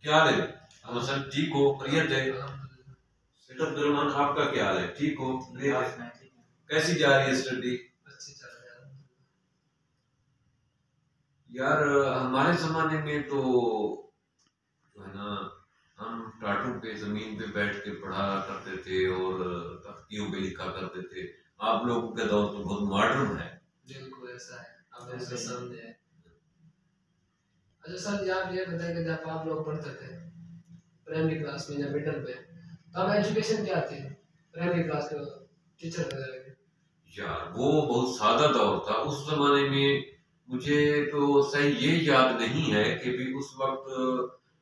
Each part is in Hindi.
क्या हाल है? हम सर ठीक हो, बढ़िया थे। सेठ अब्दुलरहमान, आपका क्या हाल है? ठीक हो, बढ़िया थे? कैसी जा रही है स्टडी? अच्छी चल रही है यार हमारे जमाने में तो जो है ना, हम टाटू पे जमीन पे बैठ के पढ़ा करते थे और तख्तियों पे लिखा करते थे। आप लोगों का दौर तो बहुत मॉडर्न है। बिल्कुल ऐसा है। अब ऐसा समझे। अच्छा सर, जी आप ये बताएं कि जब आप लोग पढ़ते थे प्राइमरी क्लास में या मिडिल में, तब एजुकेशन क्या थी प्राइमरी क्लास के टीचर वगैरह की? यार वो बहुत सादा दौर था उस जमाने में। मुझे तो सही ये याद नहीं है कि भी उस वक्त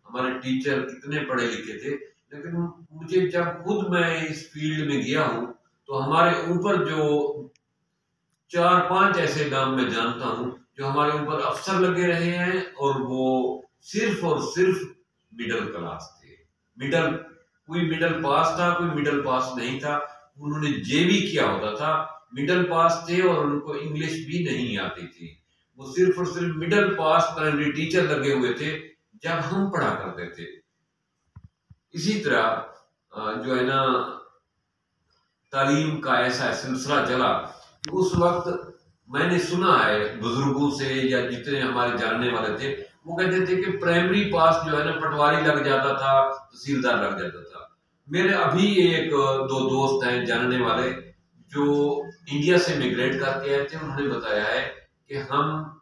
हमारे टीचर कितने पढ़े लिखे थे, लेकिन मुझे जब खुद मैं इस फील्ड में गया हूँ तो हमारे ऊपर जो चार पांच ऐसे नाम मैं जानता हूँ जो हमारे ऊपर अफसर लगे रहे हैं, और वो सिर्फ और सिर्फ मिडिल क्लास थे। मिडिल, कोई मिडिल पास था, कोई मिडिल पास नहीं था। उन्होंने जे भी किया होता था, मिडिल पास थे और उनको इंग्लिश भी नहीं आती थी। वो सिर्फ और सिर्फ मिडिल पास प्राइमरी टीचर लगे हुए थे जब हम पढ़ा करते थे। इसी तरह जो है ना, तालीम का ऐसा सिलसिला चला कि उस वक्त मैंने सुना है बुजुर्गों से या जितने हमारे जानने वाले थे, वो कहते थे कि प्राइमरी पास जो है ना पटवारी लग जाता था, तहसीलदार लग जाता था। मेरे अभी एक दो दोस्त हैं जानने वाले जो इंडिया से मिग्रेट करके आए थे, उन्होंने बताया है कि हम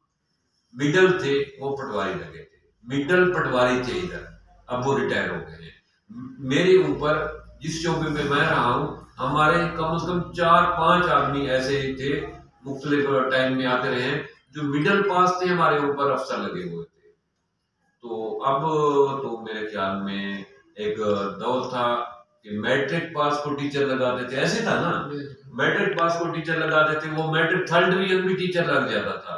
मिडल थे, वो पटवारी लगे थे। मिडल पटवारी थे इधर, अब वो रिटायर हो गए हैं। मेरे ऊपर जिस शोबे में मैं रहा हूँ, हमारे कम से कम चार पांच आदमी ऐसे थे, मुख्तलिफ टाइम में आते रहे हैं, जो मिडिल पास थे, हमारे ऊपर अफसर लगे हुए थे। तो अब तो मेरे ख्याल में एक दौर था कि मैट्रिक पास को टीचर लगाते थे, ऐसे था ना, मैट्रिक पास को टीचर लगाते थे, वो मैट्रिक थर्ड डिवीजन भी टीचर लग जाता था।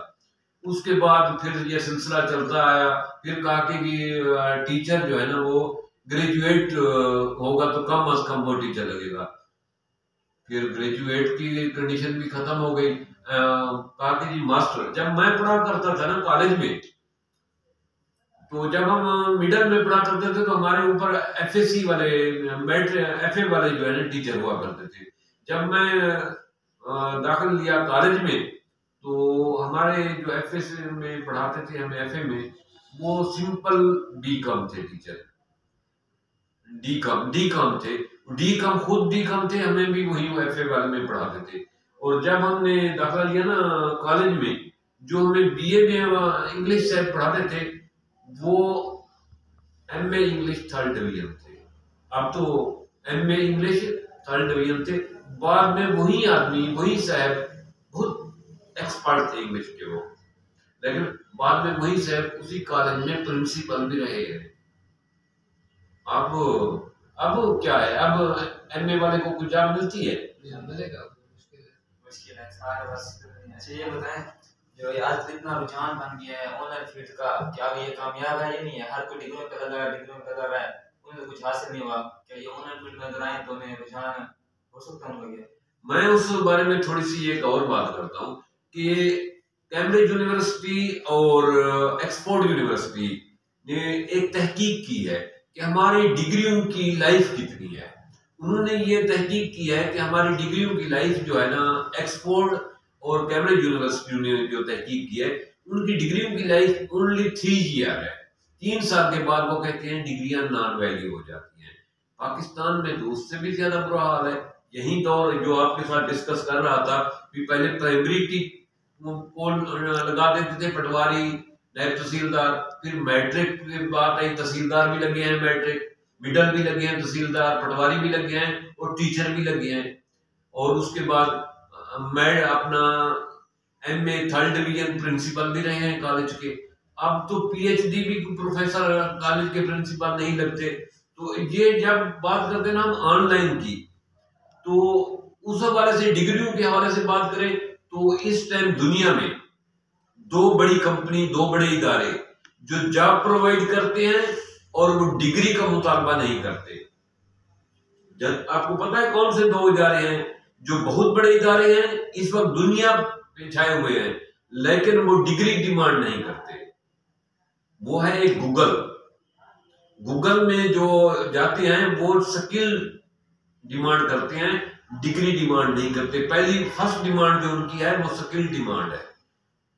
उसके बाद फिर ये सिलसिला चलता आया। फिर कहा कि टीचर जो है ना वो ग्रेजुएट होगा तो कम अज कम वो टीचर लगेगा। फिर ग्रेजुएट की कंडीशन भी खत्म हो गई। कहा कि जी मास्टर। जब मैं पढ़ा करता था ना कॉलेज में, तो जब हम मिडिल में पढ़ा करते थे तो हमारे ऊपर एफएससी वाले, एफए वाले जो है ना टीचर हुआ करते थे। जब मैं दाखिल लिया कॉलेज में, तो हमारे जो एफएससी में पढ़ाते थे हमें एफए में, वो सिंपल डी कॉम थे टीचर। डी कॉम थे, डी कॉम खुद डी कॉम थे, हमें भी वही एफए वाले में पढ़ाते थे। और जब हमने दाखिला लिया ना कॉलेज में, जो हमें बीए में इंग्लिश से पढ़ाते थे, वो एमए इंग्लिश थर्ड डिवीजन थे। अब तो एमए इंग्लिश थर्ड डिवीजन थे। बाद में वही आदमी, वही साहब, बहुत एक्सपर्ट थे इंग्लिश के वो, लेकिन बाद में वही साहब उसी कॉलेज में प्रिंसिपल भी रहे हैं। अब अब क्या है, अब एमए वाले को कुछ जॉब मिलती है? मिलेगा, मुश्किल है सारा बस। अच्छा ये बताएं, जो ये आज इतना रुझान बन गया है ऑनलाइन फील्ड का, क्या ये कामयाब है? ये नहीं है, हर कोई डिग्री पे लगा है, डिग्री पे लगा है, उन्हें कुछ हासिल नहीं हुआ। क्या ये ऑनलाइन फील्ड में अगर आए तो उन्हें रुझान हो सकता है उनका? मैं उस बारे में थोड़ी सी एक और बात करता हूँ कि कैम्ब्रिज यूनिवर्सिटी और ऑक्सफोर्ड यूनिवर्सिटी ने एक तहकीक की है कि हमारी डिग्रियों की लाइफ कितनी है। उन्होंने ये तहकीक की है कि हमारी डिग्रियों की लाइफ जो है ना, ऑक्सफोर्ड और कैम्ब्रिज यूनिवर्सिटी ने जो तहकीक की है, उनकी डिग्रियों की लाइफ ओनली 3 ईयर है। 3 साल के बाद वो कहते हैं डिग्रियां नॉन वैल्यू हो जाती हैं। पाकिस्तान में तो उससे भी ज्यादा बुरा हाल है। यही दौर जो आपके साथ डिस्कस कर रहा था कि पहले प्राइमरी की पोल लगा देते थे पटवारी, नायब तहसीलदार, फिर मैट्रिक की बात आई, तहसीलदार भी लगे हैं, मैट्रिक मिडल भी लगे हैं, तहसीलदार पटवारी भी लगे हैं और टीचर भी लगे हैं। और उसके बाद मैं अपना एमए थर्ड डिवीजन प्रिंसिपल भी रहे हैं कॉलेज के। अब तो पीएचडी भी प्रोफेसर कॉलेज के प्रिंसिपल नहीं लगते। तो ये जब बात करते हैं ना हम ऑनलाइन की, तो उस हवाले से, डिग्रियों के हवाले से बात करें, तो इस टाइम दुनिया में दो बड़ी कंपनी, दो बड़े इदारे जो जॉब प्रोवाइड करते हैं और वो डिग्री का मुतालबा नहीं करते। जब आपको पता है कौन से दो इदारे हैं जो बहुत बड़े इदारे हैं, इस वक्त दुनिया पे छाए हुए हैं, लेकिन वो डिग्री डिमांड नहीं करते? वो है एक गूगल। गूगल में जो जाते हैं वो स्किल डिमांड करते हैं, डिग्री डिमांड नहीं करते। पहली फर्स्ट डिमांड जो उनकी है वो स्किल डिमांड है,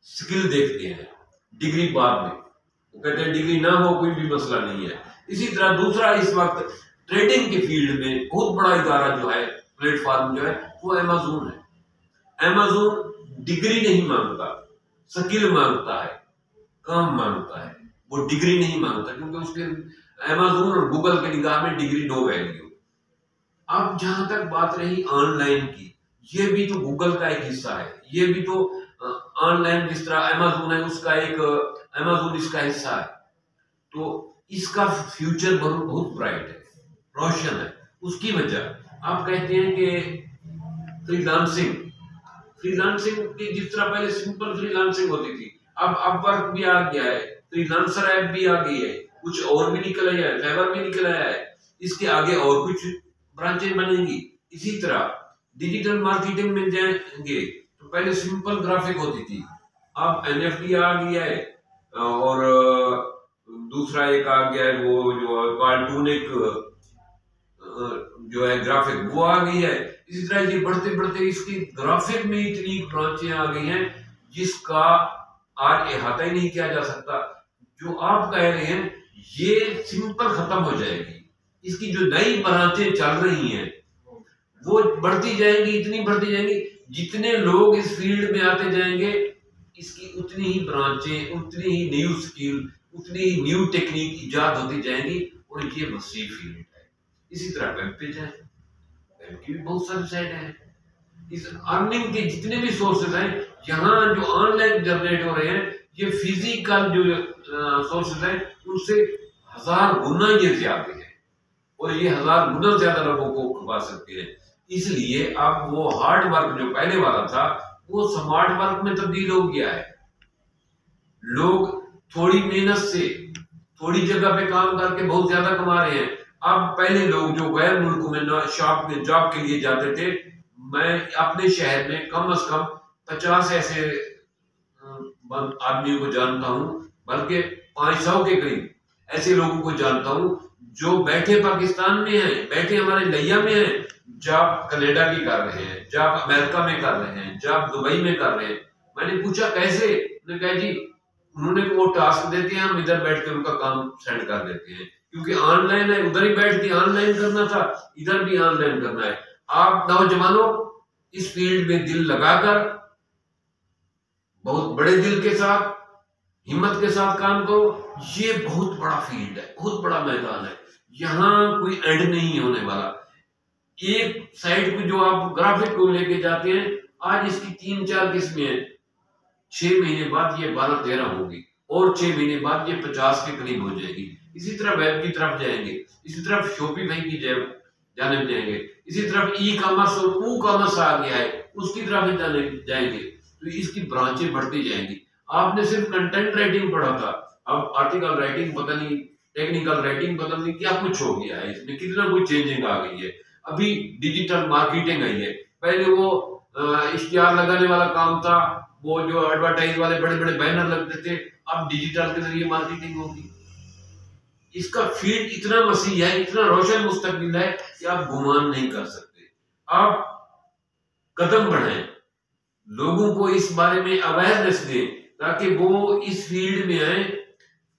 स्किल देखते हैं, डिग्री बाद में। वो कहते हैं डिग्री ना हो कोई भी मसला नहीं है। इसी तरह दूसरा इस वक्त ट्रेडिंग के फील्ड में बहुत बड़ा इदारा जो है, प्लेटफॉर्म जो है वो अमेज़न है। अमेज़न डिग्री नहीं मांगता, स्किल मांगता है, काम मांगता है, वो डिग्री नहीं मांगता, क्योंकि उसके अमेज़न और गूगल के निगाह में डिग्री नो वैल्यू। अब जहां तक बात रही ऑनलाइन की, ये भी तो गूगल का एक हिस्सा है, ये भी तो ऑनलाइन जिस तरह अमेज़न है उसका एक, अमेज़न इसका हिस्सा है, तो इसका फ्यूचर बहुत ब्राइट है, रोशन है। उसकी वजह आप कहते हैं कि फ्रीलांसिंग, फ्रीलांसिंग की जिस तरह पहले सिंपल फ्रीलांसिंग होती थी, अब अपवर्क भी आ गया है, फ्रीलांसर ऐप भी आ गई है, कुछ और भी निकल आया है, फाइवर भी निकल आया है, इसके आगे और कुछ ब्रांचें बनेंगी। इसी तरह डिजिटल मार्केटिंग में जाएंगे तो पहले सिंपल ग्राफिक होती थी, अब एनएफटी आ गया है, और दूसरा एक आ गया है वो जो कार्टूनिक जो है ग्राफिक वो आ गई है। इसी तरह ये बढ़ते बढ़ते इसकी ग्राफिक में इतनी ब्रांचें आ गई हैं जिसका आज अहाता ही नहीं किया जा सकता। जो आप कह रहे हैं ये सिंपल खत्म हो जाएगी, इसकी जो नई ब्रांचें चल रही हैं वो बढ़ती जाएंगी, इतनी बढ़ती जाएंगी, जितने लोग इस फील्ड में आते जाएंगे इसकी उतनी ही ब्रांचें, उतनी ही न्यू स्किल, उतनी ही न्यू टेक्निक इजाद होती जाएंगी, और ये मसीह फील्ड है। इसी तरह वेब पे जाए, वेब की भी बहुत सारी साइड है, इस अर्निंग के जितने भी सोर्सेज हैं, यहाँ जो ऑनलाइन जनरेट हो रहे हैं, ये फिजिकल जो सोर्सेज हैं उनसे 1000 गुना ये ज्यादा है, और ये 1000 गुना ज्यादा लोगों को खपा सकती है। इसलिए अब वो हार्ड वर्क जो पहले वाला था वो स्मार्ट वर्क में तब्दील हो गया है। लोग थोड़ी मेहनत से थोड़ी जगह पे काम करके बहुत ज्यादा कमा रहे हैं। अब पहले लोग जो गैर मुल्कों में शॉप में जॉब के लिए जाते थे, मैं अपने शहर में कम से कम 50 ऐसे आदमियों को जानता हूं, बल्कि 500 के करीब ऐसे लोगों को जानता हूं जो बैठे पाकिस्तान में हैं, बैठे हमारे लिया में हैं, जॉब कनाडा की कर रहे हैं, जॉब अमेरिका में कर रहे हैं, जॉब दुबई में कर रहे हैं। मैंने पूछा कैसे, उन्होंने कहा जी उन्होंने वो टास्क देते हैं, हम इधर बैठ के उनका काम सेंड कर देते हैं, क्योंकि ऑनलाइन है, उधर ही बैठ के ऑनलाइन करना था, इधर भी ऑनलाइन करना है। आप नौजवानों इस फील्ड में दिल लगाकर बहुत बड़े दिल के साथ, हिम्मत के साथ काम करो। ये बहुत बड़ा फील्ड है, बहुत बड़ा मैदान है, यहाँ कोई एंड नहीं होने वाला। एक साइड को जो आप ग्राफिक को लेके जाते हैं, आज इसकी 3-4 किस्में हैं, 6 महीने बाद ये 12-13 होगी, और 6 महीने बाद ये 50 के करीब हो जाएगी। इसी तरह वेब की तरफ जाएंगे, इसी तरफ शॉपिफाई की जाने जाएंगे, इसी तरफ ई कॉमर्स और ऊ कॉमर्स आ गया है उसकी तरफ जाएंगे, तो इसकी ब्रांचें बढ़ती जाएंगी। आपने सिर्फ कंटेंट राइटिंग पढ़ा था, अब आर्टिकल राइटिंग पता नहीं, टेक्निकल राइटिंग पता नहीं क्या कुछ हो गया है, इसमें कितना कुछ चेंजिंग आ गई है। अभी डिजिटल मार्केटिंग आई है, पहले वो इश्तिहार लगाने वाला काम था, वो जो एडवर्टाइज वाले बड़े बड़े बैनर लगते थे, अब डिजिटल के जरिए मार्केटिंग होगी। इसका फील्ड इतना वसी है, इतना रोशन मुस्तकबिल है कि आप गुमान नहीं कर सकते। आप कदम बढ़ाएं, लोगों को इस बारे में अवेयरनेस दें ताकि वो इस फील्ड में आए।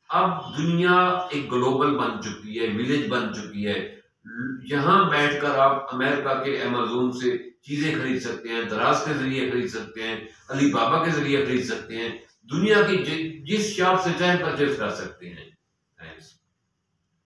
अब दुनिया एक ग्लोबल बन चुकी है, विलेज बन चुकी है। यहाँ बैठकर आप अमेरिका के अमेज़न से चीजें खरीद सकते हैं, दराज के जरिए खरीद सकते हैं, अलीबाबा के जरिए खरीद सकते हैं, दुनिया की जिस शॉप से चाहे परचेज कर सकते हैं। थैंक्स।